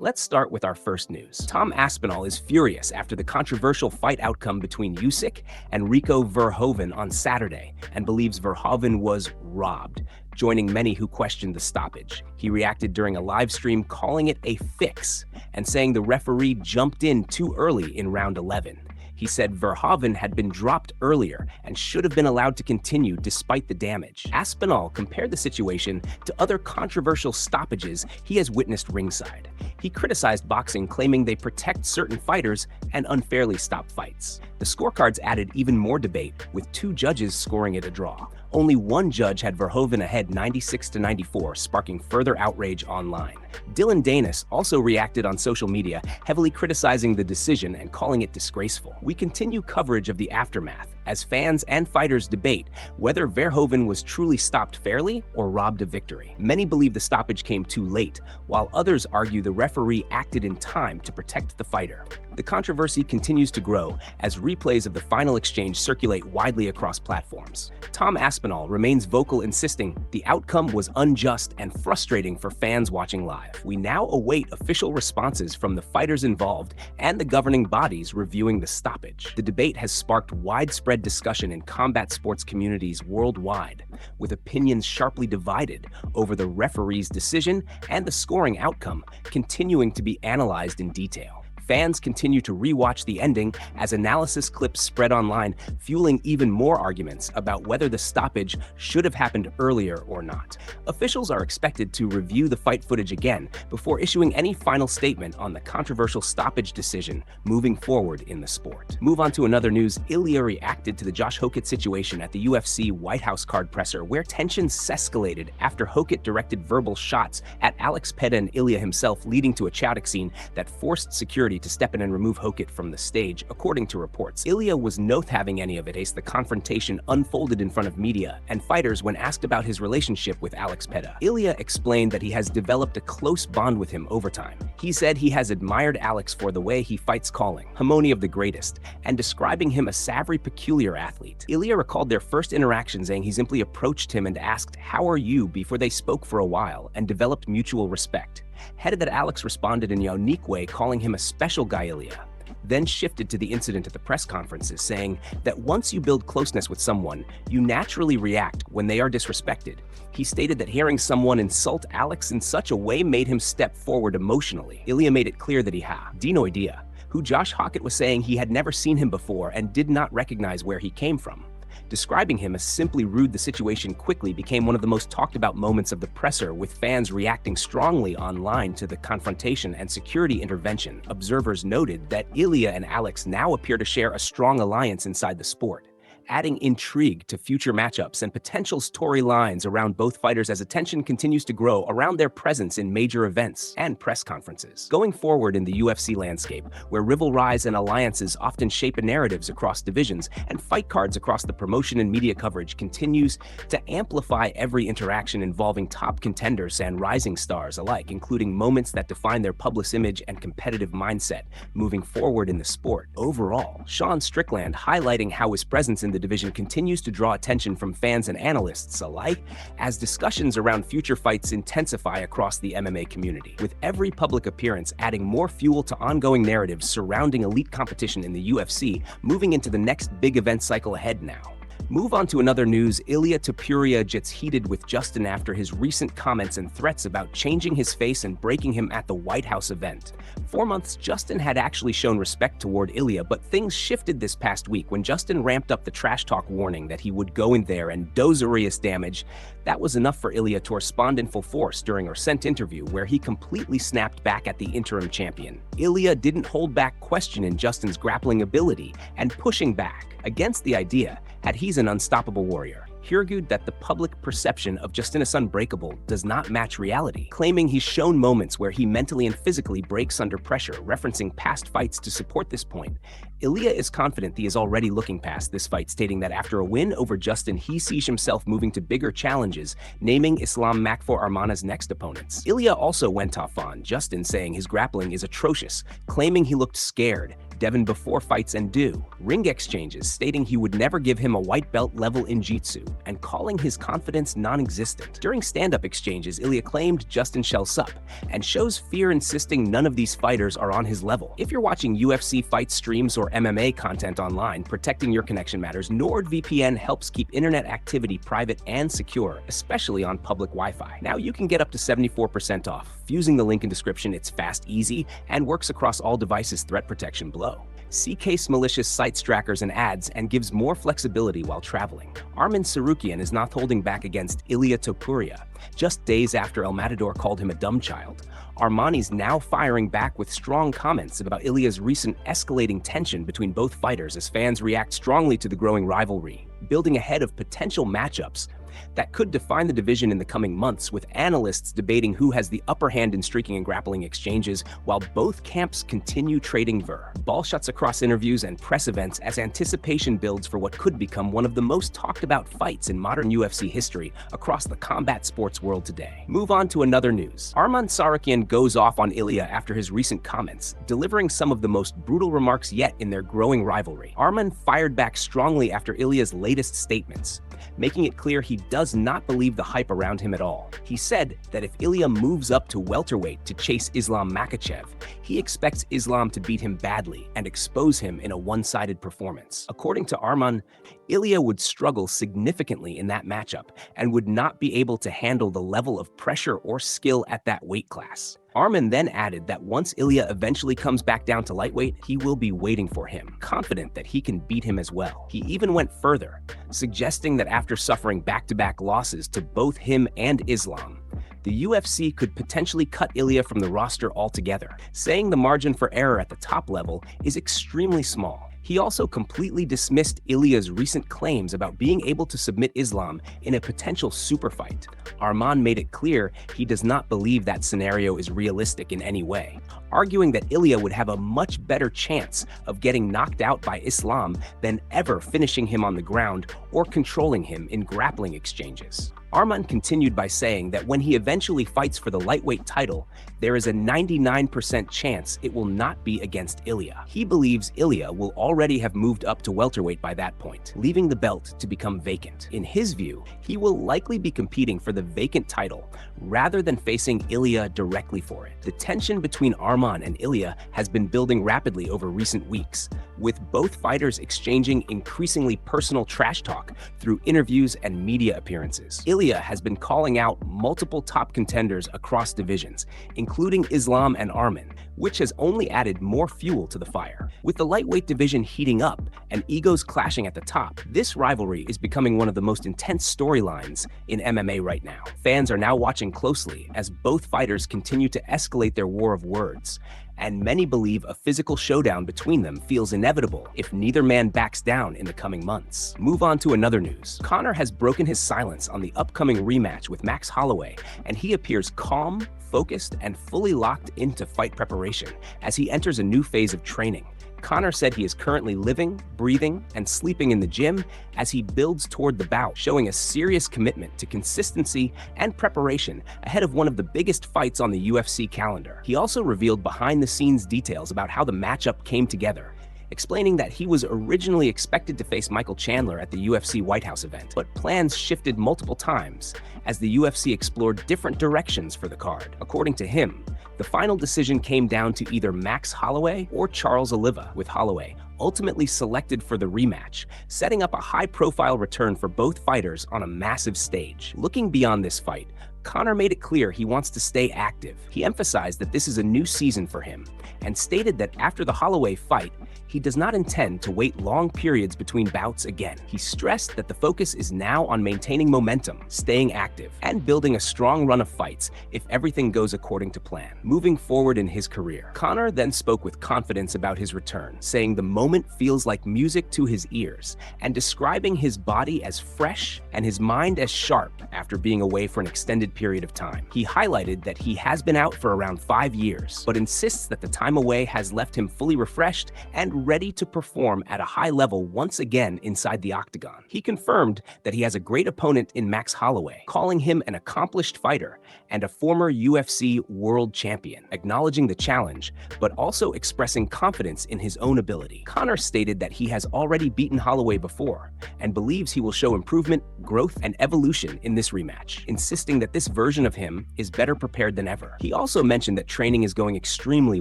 Let's start with our first news. Tom Aspinall is furious after the controversial fight outcome between Usyk and Rico Verhoeven on Saturday and believes Verhoeven was robbed, joining many who questioned the stoppage. He reacted during a live stream calling it a fix and saying the referee jumped in too early in round 11. He said Verhoeven had been dropped earlier and should have been allowed to continue despite the damage. Aspinall compared the situation to other controversial stoppages he has witnessed ringside. He criticized boxing, claiming they protect certain fighters and unfairly stop fights. The scorecards added even more debate, with two judges scoring it a draw. Only one judge had Verhoeven ahead 96-94, sparking further outrage online. Dylan Danis also reacted on social media, heavily criticizing the decision and calling it disgraceful. We continue coverage of the aftermath as fans and fighters debate whether Verhoeven was truly stopped fairly or robbed of victory. Many believe the stoppage came too late, while others argue the referee acted in time to protect the fighter. The controversy continues to grow as replays of the final exchange circulate widely across platforms. Tom Aspinall remains vocal, insisting the outcome was unjust and frustrating for fans watching live. We now await official responses from the fighters involved and the governing bodies reviewing the stoppage. The debate has sparked widespread discussion in combat sports communities worldwide, with opinions sharply divided over the referee's decision and the scoring outcome continuing to be analyzed in detail. Fans continue to rewatch the ending as analysis clips spread online, fueling even more arguments about whether the stoppage should have happened earlier or not. Officials are expected to review the fight footage again before issuing any final statement on the controversial stoppage decision moving forward in the sport. Move on to another news. Ilia reacted to the Josh Hokit situation at the UFC White House card presser, where tensions escalated after Hokit directed verbal shots at Alex Peda and Ilia himself, leading to a chaotic scene that forced security to step in and remove Hokit from the stage, according to reports. Ilia was not having any of it as the confrontation unfolded in front of media and fighters when asked about his relationship with Alex Peda. Ilia explained that he has developed a close bond with him over time. He said he has admired Alex for the way he fights, calling Hamoni of the greatest, and describing him a savvy, peculiar athlete. Ilia recalled their first interaction, saying he simply approached him and asked, "How are you?" before they spoke for a while and developed mutual respect. Headed that Alex responded in a unique way, calling him a special guy, Ilia. Then shifted to the incident at the press conferences, saying that once you build closeness with someone, you naturally react when they are disrespected. He stated that hearing someone insult Alex in such a way made him step forward emotionally. Ilia made it clear that he had no idea who Josh Hokit was, saying he had never seen him before and did not recognize where he came from. Describing him as simply rude, the situation quickly became one of the most talked about moments of the presser, with fans reacting strongly online to the confrontation and security intervention. Observers noted that Ilia and Alex now appear to share a strong alliance inside the sport, adding intrigue to future matchups and potential storylines around both fighters as attention continues to grow around their presence in major events and press conferences. Going forward in the UFC landscape, where rivalries and alliances often shape narratives across divisions, and fight cards across the promotion and media coverage continues to amplify every interaction involving top contenders and rising stars alike, including moments that define their public image and competitive mindset moving forward in the sport. Overall, Sean Strickland highlighting how his presence in the division continues to draw attention from fans and analysts alike as discussions around future fights intensify across the MMA community, with every public appearance adding more fuel to ongoing narratives surrounding elite competition in the UFC, moving into the next big event cycle ahead now. Move on to another news. Ilia Topuria gets heated with Justin after his recent comments and threats about changing his face and breaking him at the White House event. 4 months, Justin had actually shown respect toward Ilia, but things shifted this past week when Justin ramped up the trash talk, warning that he would go in there and do serious damage. That was enough for Ilia to respond in full force during a recent interview, where he completely snapped back at the interim champion. Ilia didn't hold back, questioning Justin's grappling ability and pushing back against the idea that he's an unstoppable warrior. He argued that the public perception of Justin as unbreakable does not match reality, claiming he's shown moments where he mentally and physically breaks under pressure, referencing past fights to support this point. Ilia is confident he is already looking past this fight, stating that after a win over Justin, he sees himself moving to bigger challenges, naming Islam Makfor Armana's next opponents. Ilia also went off on Justin, saying his grappling is atrocious, claiming he looked scared, Devin before fights and do ring exchanges stating he would never give him a white belt level in jiu-jitsu and calling his confidence non-existent. During stand-up exchanges, Ilia claimed Justin shells up and shows fear, insisting none of these fighters are on his level. If you're watching UFC fight streams or MMA content online, protecting your connection matters. NordVPN helps keep internet activity private and secure, especially on public Wi-Fi. Now you can get up to 74% off. Using the link in description, it's fast, easy, and works across all devices. Threat protection below. CK's malicious sites trackers and ads and gives more flexibility while traveling. Arman Tsarukyan is not holding back against Ilia Topuria, just days after El Matador called him a dumb child. Armani's now firing back with strong comments about Ilia's recent escalating tension between both fighters as fans react strongly to the growing rivalry, building ahead of potential matchups that could define the division in the coming months, with analysts debating who has the upper hand in striking and grappling exchanges, while both camps continue trading ball shots across interviews and press events as anticipation builds for what could become one of the most talked about fights in modern UFC history across the combat sports world today. Move on to another news. Arman Tsarukyan goes off on Ilia after his recent comments, delivering some of the most brutal remarks yet in their growing rivalry. Arman fired back strongly after Ilia's latest statements, making it clear he does not believe the hype around him at all. He said that if Ilia moves up to welterweight to chase Islam Makhachev, he expects Islam to beat him badly and expose him in a one-sided performance. According to Arman, Ilia would struggle significantly in that matchup and would not be able to handle the level of pressure or skill at that weight class. Arman then added that once Ilia eventually comes back down to lightweight, he will be waiting for him, confident that he can beat him as well. He even went further, suggesting that after suffering back-to-back losses to both him and Islam, the UFC could potentially cut Ilia from the roster altogether, saying the margin for error at the top level is extremely small. He also completely dismissed Ilia's recent claims about being able to submit Islam in a potential super fight. Arman made it clear he does not believe that scenario is realistic in any way, arguing that Ilia would have a much better chance of getting knocked out by Islam than ever finishing him on the ground or controlling him in grappling exchanges. Arman continued by saying that when he eventually fights for the lightweight title, there is a 99% chance it will not be against Ilia. He believes Ilia will already have moved up to welterweight by that point, leaving the belt to become vacant. In his view, he will likely be competing for the vacant title rather than facing Ilia directly for it. The tension between Arman and Ilia has been building rapidly over recent weeks, with both fighters exchanging increasingly personal trash talk through interviews and media appearances. Ilia has been calling out multiple top contenders across divisions, including Islam and Arman, which has only added more fuel to the fire. With the lightweight division heating up and egos clashing at the top, this rivalry is becoming one of the most intense storylines in MMA right now. Fans are now watching closely as both fighters continue to escalate their war of words, and many believe a physical showdown between them feels inevitable if neither man backs down in the coming months. Move on to another news. Conor has broken his silence on the upcoming rematch with Max Holloway, and he appears calm, focused, and fully locked into fight preparation as he enters a new phase of training. Conor said he is currently living, breathing, and sleeping in the gym as he builds toward the bout, showing a serious commitment to consistency and preparation ahead of one of the biggest fights on the UFC calendar. He also revealed behind-the-scenes details about how the matchup came together, explaining that he was originally expected to face Michael Chandler at the UFC White House event, but plans shifted multiple times as the UFC explored different directions for the card. According to him, the final decision came down to either Max Holloway or Charles Oliva, with Holloway ultimately selected for the rematch, setting up a high-profile return for both fighters on a massive stage. Looking beyond this fight, Conor made it clear he wants to stay active. He emphasized that this is a new season for him and stated that after the Holloway fight, he does not intend to wait long periods between bouts again. He stressed that the focus is now on maintaining momentum, staying active, and building a strong run of fights if everything goes according to plan. Moving forward in his career, Conor then spoke with confidence about his return, saying the moment feels like music to his ears, and describing his body as fresh and his mind as sharp after being away for an extended period of time. He highlighted that he has been out for around 5 years, but insists that the time away has left him fully refreshed and ready to perform at a high level once again inside the octagon. He confirmed that he has a great opponent in Max Holloway, calling him an accomplished fighter and a former UFC world champion, acknowledging the challenge, but also expressing confidence in his own ability. Conor stated that he has already beaten Holloway before and believes he will show improvement, growth, and evolution in this rematch, insisting that this version of him is better prepared than ever. He also mentioned that training is going extremely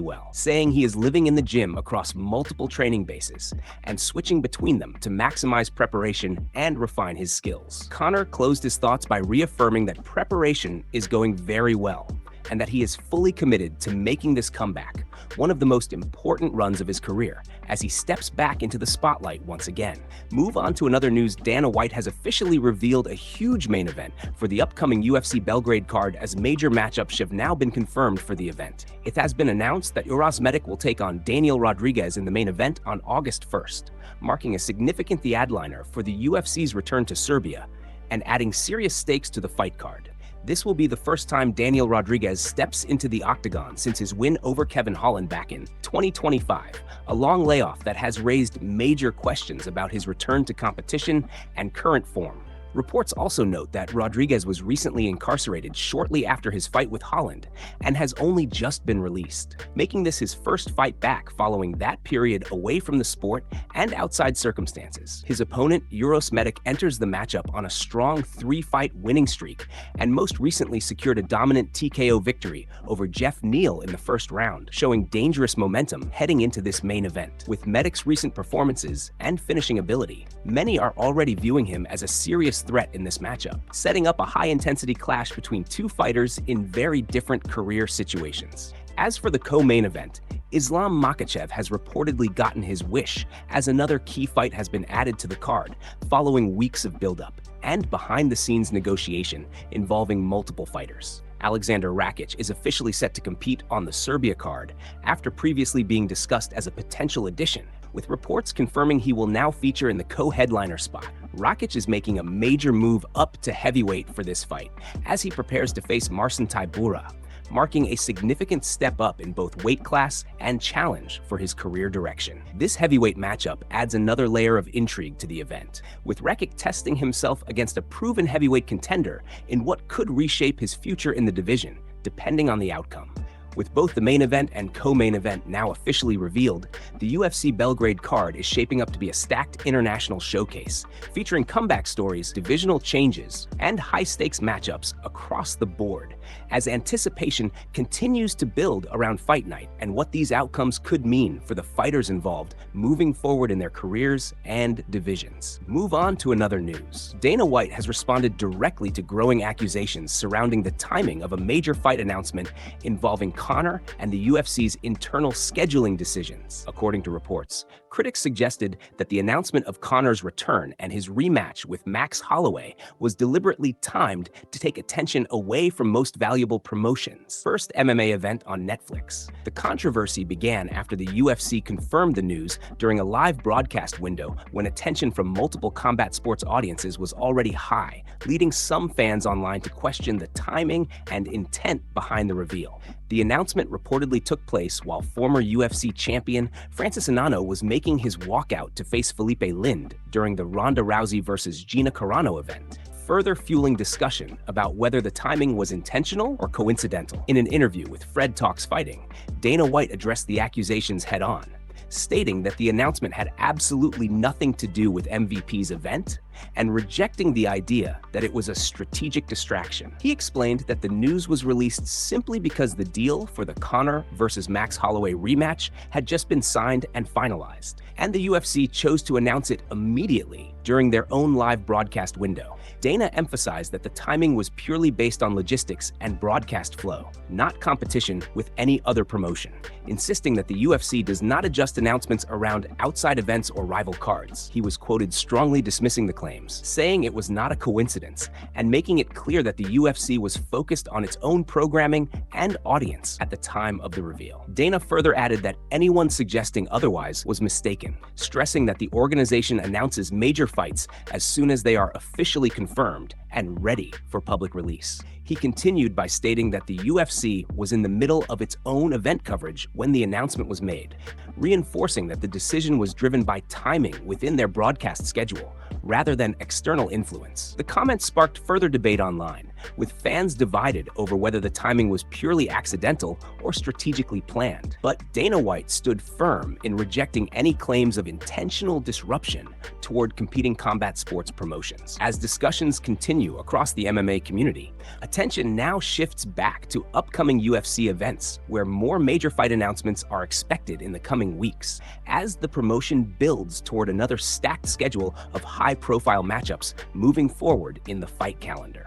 well, saying he is living in the gym across multiple training bases and switching between them to maximize preparation and refine his skills. Conor closed his thoughts by reaffirming that preparation is going very well and that he is fully committed to making this comeback, one of the most important runs of his career, as he steps back into the spotlight once again. Move on to another news. Dana White has officially revealed a huge main event for the upcoming UFC Belgrade card, as major matchups have now been confirmed for the event. It has been announced that Uras Medic will take on Daniel Rodriguez in the main event on August 1st, marking a significant headliner for the UFC's return to Serbia and adding serious stakes to the fight card. This will be the first time Daniel Rodriguez steps into the octagon since his win over Kevin Holland back in 2025, a long layoff that has raised major questions about his return to competition and current form. Reports also note that Rodriguez was recently incarcerated shortly after his fight with Holland and has only just been released, making this his first fight back following that period away from the sport and outside circumstances. His opponent, Uros Medic, enters the matchup on a strong 3-fight winning streak and most recently secured a dominant TKO victory over Jeff Neal in the first round, showing dangerous momentum heading into this main event. With Medic's recent performances and finishing ability, many are already viewing him as a serious threat in this matchup, setting up a high-intensity clash between two fighters in very different career situations. As for the co-main event, Islam Makhachev has reportedly gotten his wish, as another key fight has been added to the card following weeks of build-up and behind-the-scenes negotiation involving multiple fighters. Alexander Rakic is officially set to compete on the Serbia card after previously being discussed as a potential addition, with reports confirming he will now feature in the co-headliner spot. Rakic is making a major move up to heavyweight for this fight as he prepares to face Marcin Tybura, marking a significant step up in both weight class and challenge for his career direction. This heavyweight matchup adds another layer of intrigue to the event, with Rakic testing himself against a proven heavyweight contender in what could reshape his future in the division, depending on the outcome. With both the main event and co-main event now officially revealed, the UFC Belgrade card is shaping up to be a stacked international showcase, featuring comeback stories, divisional changes, and high-stakes matchups across the board, as anticipation continues to build around Fight Night and what these outcomes could mean for the fighters involved moving forward in their careers and divisions. Move on to another news. Dana White has responded directly to growing accusations surrounding the timing of a major fight announcement involving Conor and the UFC's internal scheduling decisions. According to reports, critics suggested that the announcement of Conor's return and his rematch with Max Holloway was deliberately timed to take attention away from most valuable promotions' first MMA event on Netflix. The controversy began after the UFC confirmed the news during a live broadcast window when attention from multiple combat sports audiences was already high, leading some fans online to question the timing and intent behind the reveal. The announcement reportedly took place while former UFC champion Francis Ngannou was making his walkout to face Felipe Lind during the Ronda Rousey vs. Gina Carano event, further fueling discussion about whether the timing was intentional or coincidental. In an interview with Fred Talks Fighting, Dana White addressed the accusations head-on, stating that the announcement had absolutely nothing to do with MVP's event and rejecting the idea that it was a strategic distraction. He explained that the news was released simply because the deal for the Conor vs. Max Holloway rematch had just been signed and finalized, and the UFC chose to announce it immediately during their own live broadcast window. Dana emphasized that the timing was purely based on logistics and broadcast flow, not competition with any other promotion, insisting that the UFC does not adjust announcements around outside events or rival cards. He was quoted strongly dismissing the claims, saying it was not a coincidence and making it clear that the UFC was focused on its own programming and audience at the time of the reveal. Dana further added that anyone suggesting otherwise was mistaken, stressing that the organization announces major fights as soon as they are officially confirmed and ready for public release. He continued by stating that the UFC was in the middle of its own event coverage when the announcement was made, reinforcing that the decision was driven by timing within their broadcast schedule, rather than external influence. The comments sparked further debate online, with fans divided over whether the timing was purely accidental or strategically planned. But Dana White stood firm in rejecting any claims of intentional disruption toward competing combat sports promotions. As discussions continue across the MMA community, attention now shifts back to upcoming UFC events, where more major fight announcements are expected in the coming weeks, as the promotion builds toward another stacked schedule of high-profile matchups moving forward in the fight calendar.